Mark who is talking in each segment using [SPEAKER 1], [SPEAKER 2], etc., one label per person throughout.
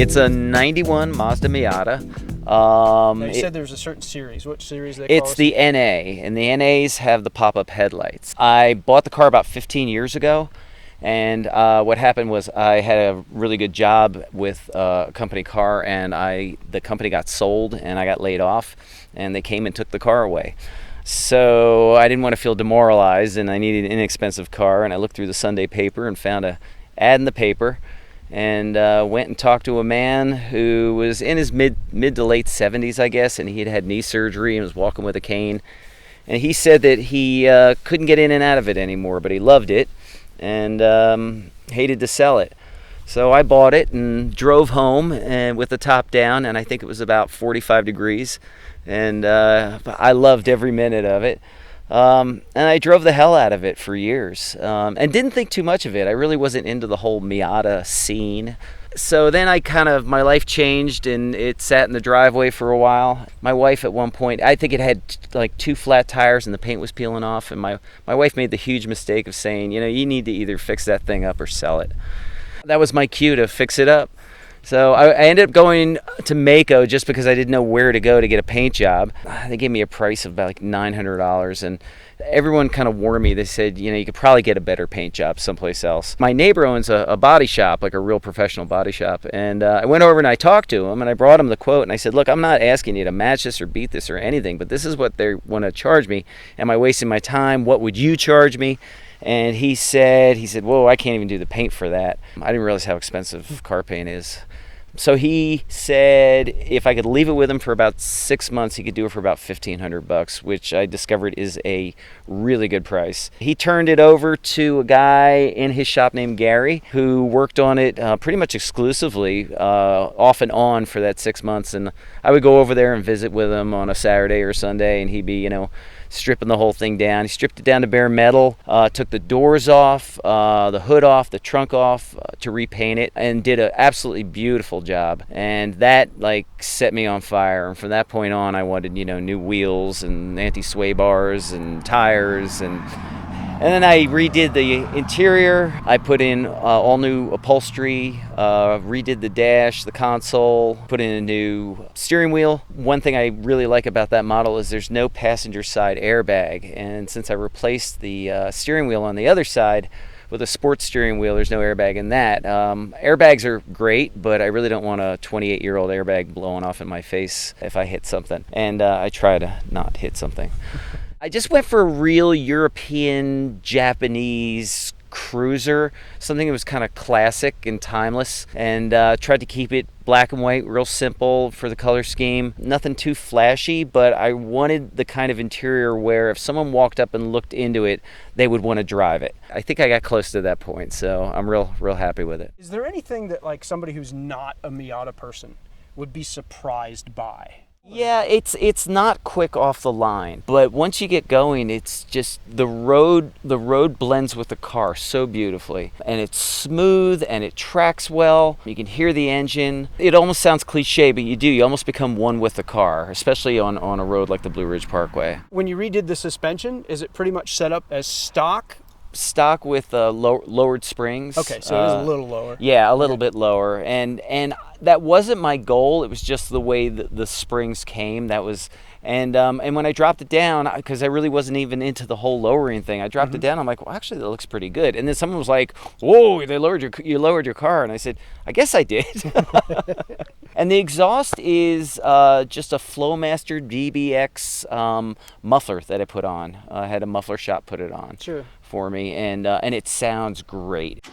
[SPEAKER 1] It's a 91 Mazda Miata.
[SPEAKER 2] Now you said there's a certain series. What series they call
[SPEAKER 1] It's the NA, and the NAs have the pop-up headlights. I bought the car about 15 years ago, and what happened was I had a really good job with a company car, and the company got sold, and I got laid off, and they came and took the car away. So I didn't want to feel demoralized, and I needed an inexpensive car, and I looked through the Sunday paper and found an ad in the paper, and went and talked to a man who was in his mid to late 70s, I guess, and he had had knee surgery and was walking with a cane. And he said that he couldn't get in and out of it anymore, but he loved it and hated to sell it. So I bought it and drove home and with the top down, and I think it was about 45 degrees, and I loved every minute of it. And I drove the hell out of it for years, and didn't think too much of it. I really wasn't into the whole Miata scene. So then my life changed, and it sat in the driveway for a while. My wife at one point, I think it had like 2 flat tires and the paint was peeling off, and my wife made the huge mistake of saying, you need to either fix that thing up or sell it. That was my cue to fix it up. So I ended up going to Mako just because I didn't know where to go to get a paint job. They gave me a price of about like $900, and everyone kind of warned me. They said, you could probably get a better paint job someplace else. My neighbor owns a body shop, like a real professional body shop, and I went over and I talked to him, and I brought him the quote, and I said, look, I'm not asking you to match this or beat this or anything, but this is what they want to charge me. Am I wasting my time? What would you charge me? And he said, whoa, I can't even do the paint for that. I didn't realize how expensive car paint is. So he said if I could leave it with him for about 6 months, he could do it for about $1,500, which I discovered is a really good price. He turned it over to a guy in his shop named Gary, who worked on it pretty much exclusively, off and on for that 6 months. And I would go over there and visit with him on a Saturday or Sunday, and he'd be, stripping the whole thing down. He stripped it down to bare metal, took the doors off, the hood off, the trunk off to repaint it, and did an absolutely beautiful job. And that set me on fire. And from that point on, I wanted new wheels and anti-sway bars and tires, and then I redid the interior. I put in all new upholstery, redid the dash, the console, put in a new steering wheel. One thing I really like about that model is there's no passenger side airbag. And since I replaced the steering wheel on the other side with a sports steering wheel, there's no airbag in that. Airbags are great, but I really don't want a 28-year-old airbag blowing off in my face if I hit something. And I try to not hit something. I just went for a real European, Japanese cruiser, something that was kind of classic and timeless, and tried to keep it black and white, real simple for the color scheme. Nothing too flashy, but I wanted the kind of interior where if someone walked up and looked into it, they would want to drive it. I think I got close to that point, so I'm real happy with it.
[SPEAKER 2] Is there anything that somebody who's not a Miata person would be surprised by?
[SPEAKER 1] Yeah, it's not quick off the line, but once you get going, it's just the road blends with the car so beautifully, and it's smooth and it tracks well. You can hear the engine. It almost sounds cliche, but you almost become one with the car, especially on a road like the Blue Ridge Parkway.
[SPEAKER 2] When you redid the suspension, is it pretty much set up as stock
[SPEAKER 1] with lowered springs?
[SPEAKER 2] Okay, so it is a little lower.
[SPEAKER 1] Yeah, a little bit lower, and that wasn't my goal. It was just the way the springs came. That was, and when I dropped it down, because I really wasn't even into the whole lowering thing, I dropped it down. I'm like, well, actually, that looks pretty good. And then someone was like, whoa, you lowered your car, and I said, I guess I did. And the exhaust is just a Flowmaster DBX muffler that I put on. I had a muffler shop put it on.
[SPEAKER 2] Sure.
[SPEAKER 1] For me, and it sounds great.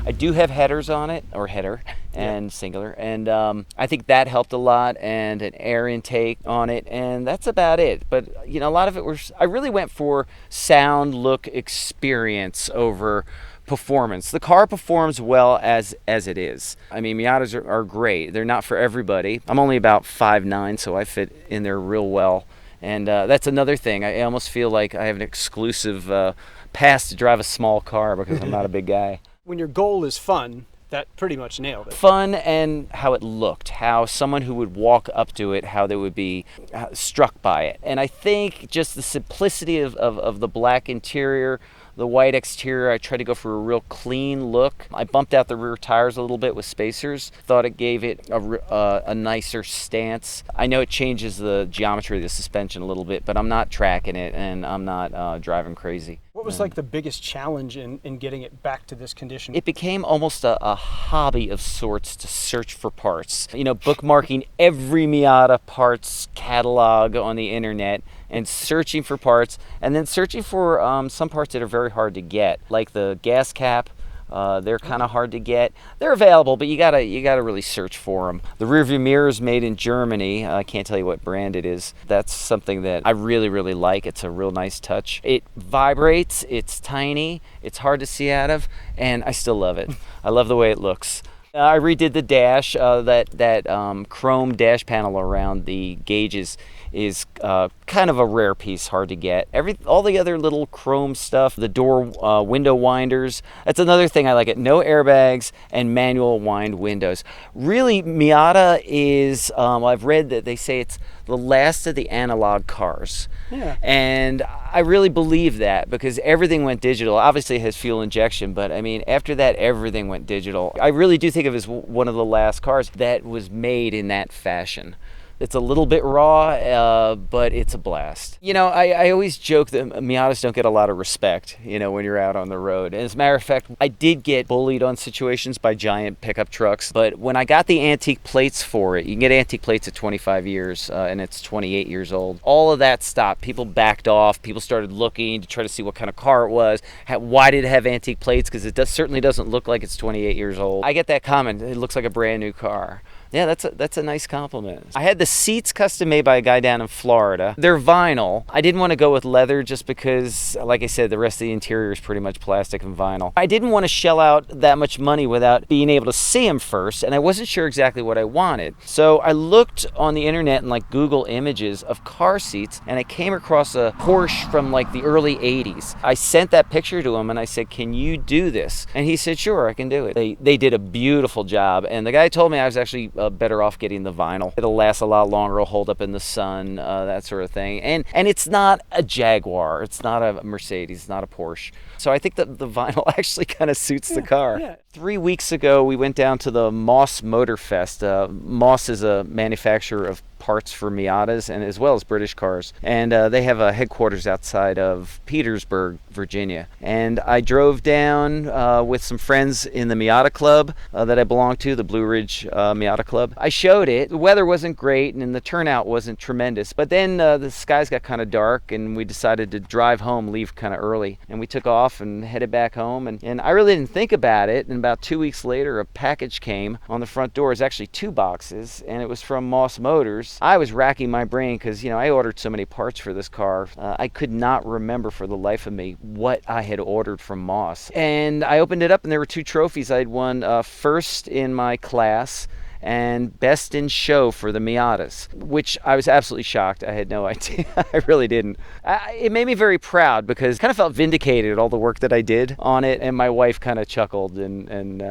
[SPEAKER 1] I do have headers on it, or header and singular, and I think that helped a lot, and an air intake on it, and that's about it. But a lot of it I really went for sound, look, experience over performance. The car performs well as it is. I mean, Miatas are great. They're not for everybody. I'm only about 5'9", so I fit in there real well. And that's another thing. I almost feel like I have an exclusive pass to drive a small car because I'm not a big guy.
[SPEAKER 2] When your goal is fun, that pretty much nailed it.
[SPEAKER 1] Fun, and how it looked, how someone who would walk up to it, how they would be struck by it. And I think just the simplicity of the black interior, the white exterior, I tried to go for a real clean look. I bumped out the rear tires a little bit with spacers. Thought it gave it a nicer stance. I know it changes the geometry of the suspension a little bit, but I'm not tracking it and I'm not driving crazy.
[SPEAKER 2] What was like the biggest challenge in getting it back to this condition?
[SPEAKER 1] It became almost a hobby of sorts to search for parts. You know, bookmarking every Miata parts catalog on the internet and searching for parts, and then searching for some parts that are very hard to get, like the gas cap. They're kind of hard to get. They're available, but you gotta really search for them. The rear view mirror is made in Germany. I can't tell you what brand it is. That's something that I really, really like. It's a real nice touch. It vibrates. It's tiny. It's hard to see out of, and I still love it. I love the way it looks. I redid the dash. That chrome dash panel around the gauges is kind of a rare piece, hard to get. All the other little chrome stuff, the door window winders, that's another thing I like it. No airbags and manual wind windows. Really, Miata is, I've read that they say it's the last of the analog cars.
[SPEAKER 2] Yeah.
[SPEAKER 1] And I really believe that because everything went digital. Obviously it has fuel injection, but I mean, after that, everything went digital. I really do think of it as one of the last cars that was made in that fashion. It's a little bit raw, but it's a blast. You know, I always joke that Miatas don't get a lot of respect, you know, when you're out on the road. And as a matter of fact, I did get bullied on situations by giant pickup trucks. But when I got the antique plates for it, you can get antique plates at 25 years, and it's 28 years old. All of that stopped. People backed off. People started looking to try to see what kind of car it was. Why did it have antique plates? Because it certainly doesn't look like it's 28 years old. I get that comment. It looks like a brand new car. Yeah, that's a nice compliment. I had the seats custom made by a guy down in Florida. They're vinyl. I didn't want to go with leather just because, like I said, the rest of the interior is pretty much plastic and vinyl. I didn't want to shell out that much money without being able to see them first, and I wasn't sure exactly what I wanted. So I looked on the internet and like Google images of car seats, and I came across a Porsche from like the early 80s. I sent that picture to him and I said, "Can you do this?" And he said, "Sure, I can do it." They did a beautiful job, and the guy told me I was actually better off getting the vinyl. It'll last a lot longer, it'll hold up in the sun, that sort of thing. And it's not a Jaguar, it's not a Mercedes, it's not a Porsche. So I think that the vinyl actually kind of suits the car.
[SPEAKER 2] Yeah.
[SPEAKER 1] 3 weeks ago, we went down to the Moss Motor Fest. Moss is a manufacturer of parts for Miatas and as well as British cars. And they have a headquarters outside of Petersburg, Virginia. And I drove down with some friends in the Miata Club that I belong to, the Blue Ridge Miata Club. I showed it. The weather wasn't great and the turnout wasn't tremendous. But then the skies got kind of dark and we decided to drive home, leave kind of early. And we took off and headed back home. And I really didn't think about it. And about 2 weeks later, a package came on the front door. It's actually 2 boxes, and it was from Moss Motors. I was racking my brain because, you know, I ordered so many parts for this car. I could not remember for the life of me what I had ordered from Moss. And I opened it up, and there were 2 trophies. I had won first in my class and best in show for the Miatas, which I was absolutely shocked. I had no idea. I really didn't. It made me very proud because I kind of felt vindicated at all the work that I did on it, and my wife kind of chuckled, and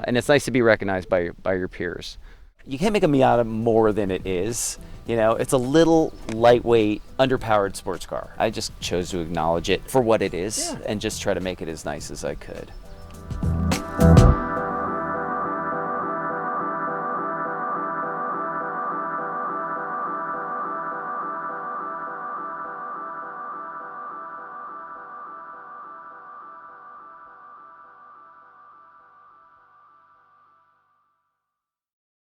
[SPEAKER 1] it's nice to be recognized by your peers. You can't make a Miata more than it is. You know, it's a little lightweight, underpowered sports car. I just chose to acknowledge it for what it is and just try to make it as nice as I could.